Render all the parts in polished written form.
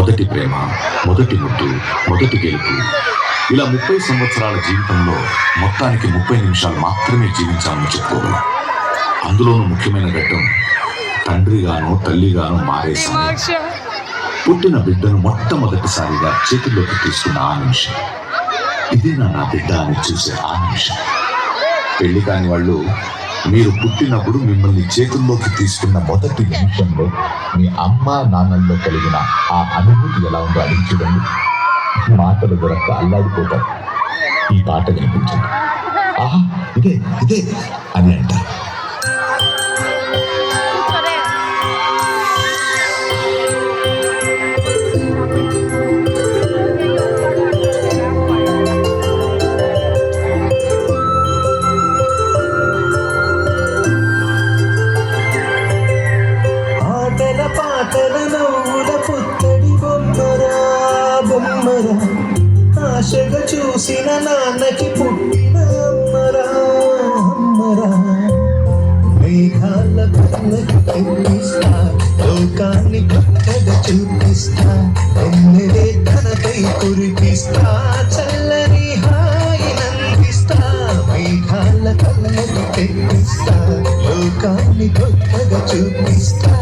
మొదటి ప్రేమ, మొదటి ముద్దు, మొదటి గెలుపు, ఇలా 30 సంవత్సరాల జీవితంలో మొత్తానికి 30 నిమిషాలు మాత్రమే జీవించాలని చెప్పుకోగలం. అందులోనూ ముఖ్యమైన ఘట్టం తండ్రిగానో తల్లిగానో మారేశాను. పుట్టిన బిడ్డను మొట్టమొదటిసారిగా చేతుల్లోకి తీసుకున్న ఆ నిమిషం, ఇదేనా నా బిడ్డ అని చూసే ఆ నిమిషం. పెళ్లి కాని వాళ్ళు మీరు పుట్టినప్పుడు మిమ్మల్ని చేతుల్లోకి తీసుకున్న మొదటి నిమిషంలో మీ అమ్మ నాన్నల్లో కలిగిన ఆ అనుభూతి ఎలా ఉందో అడిగి చూడండి. మాటలు దొరక్క అల్లాడిపోతారు. ఈ పాట వినిపించండి. ఆహా, ఇదే ఇదే అని అంటారు. ఆశగా చూసిన నాన్నకి పుట్టిన అమ్మరా అమ్మరా. మేఘాల కళ్ళకి తెప్పిస్తా, లోకాన్ని కొత్తగా చూపిస్తా, ఎన్నెలే తనపై కురిపిస్తా, చల్లని హాయినందిస్తా. మేఘాల కళ్ళకి తెప్పిస్తా, లోకాన్ని కొత్తగా చూపిస్తా,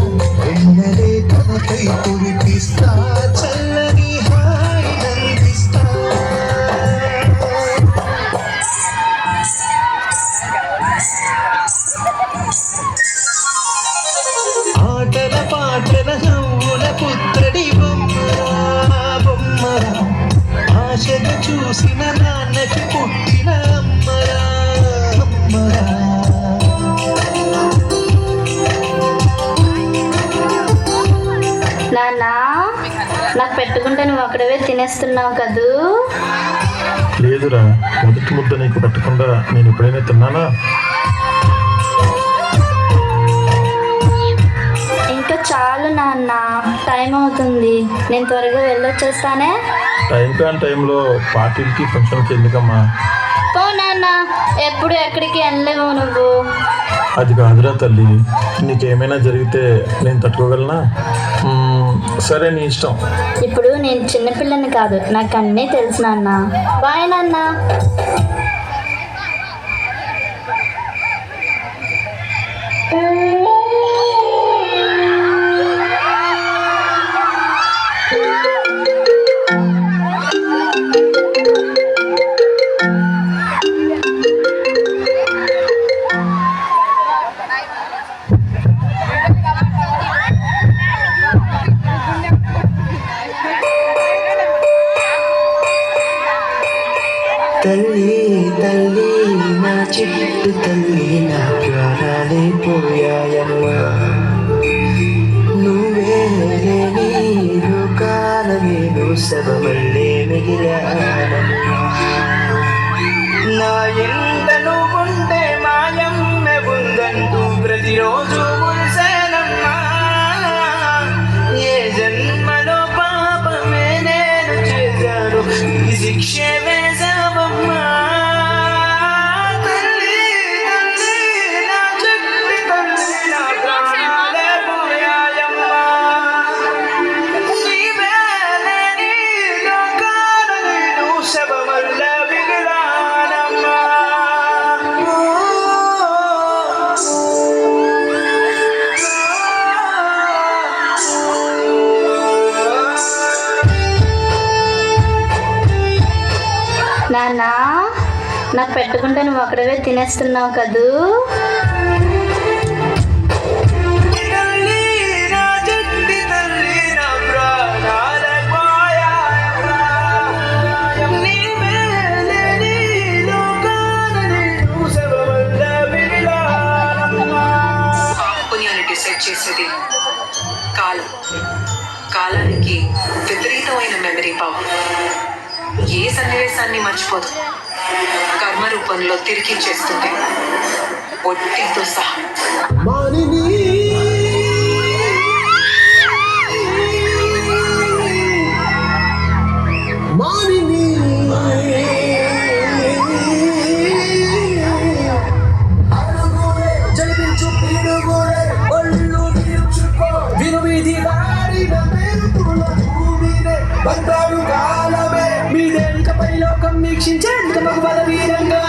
ఎన్నెలే తనపై కురిపిస్తా, చల్లని హాయినందిస్తా. ఆటల పాటల నవ్వుల పుత్తడి బొమ్మరా బొమ్మరా. ఆశగా చూసిన నాన్నకి పుట్టిన అమ్మరా అమ్మరా. నాన్నా, నాకు పెట్టుకుంటే నువ్వు అక్కడవే తినేస్తున్నావు కదూ? లేదురా, మొదటి ముద్ద నీకు పెట్టకుండా నేను ఎప్పుడైనా తిన్నానా? ఇంకా చాలు నాన్న, టైం అవుతుంది. నేను త్వరగా వెళ్ళొచ్చేస్తానే. టైం కాని టైంలో పార్టీలకి ఫంక్షన్కి ఎందుకమ్మా? పో నాన్న, ఎప్పుడు ఎక్కడికి వెళ్ళలేవు నువ్వు. అది కాదురా తల్లి, నీకేమైనా జరిగితే నేను తట్టుకోగలనా? సరే, నీ ఇష్టం. ఇప్పుడు నేను చిన్నపిల్లని కాదు, నాకు అన్నీ తెలుసు నాన్న. బాయ్ నాన్న. తల్లి తల్లి నా చిట్టు తల్లి, నా ప్రాణాలే పోయాయమ్మా. నువ్వే లేని లోకాల నేను శవమల్లే మిగిలానమ్మా. నా ఎండ నువ్వుంటే మాయమ్మె ఉందంటూ ప్రతిరోజు మురిసేనమ్మా. ఏ జన్మలో పాపమే నేను చేశాను, ఈ శిక్షే వేశావమ్మా. తల్లి తల్లి నా చెట్టి తల్లి, నా ప్రాణాలే పోయాయమ్మా. నీవే లేని లోకాల నేను శవమల్లే మిగిలానమ్మా. నాన్న, నాకు పెట్టుకుంటే నువ్వు అక్కడవే తినేస్తున్నావు కదూ? తల్లి నా చెట్టి తల్లి, నా ప్రాణాలే పోయాయమ్మా. నీవే లేని లోకాల నేను శవమల్లే మిగిలానమ్మా. పుణ్యాన్ని డిసైడ్ చేసేది కాలం. కాలానికి విపరీతమైన మెమరీ పవర్. ఏ సన్నివేశాన్ని మర్చిపోదు, కర్మ రూపంలో తిరిగి చేస్తుంది, ఒట్టితో సహా. వినువిధి వారిన మెరుపుల భూమి బంగారు కాలమే మీ దేనికపై లోకం వీక్షించేందుకు మగ బల వీరంగా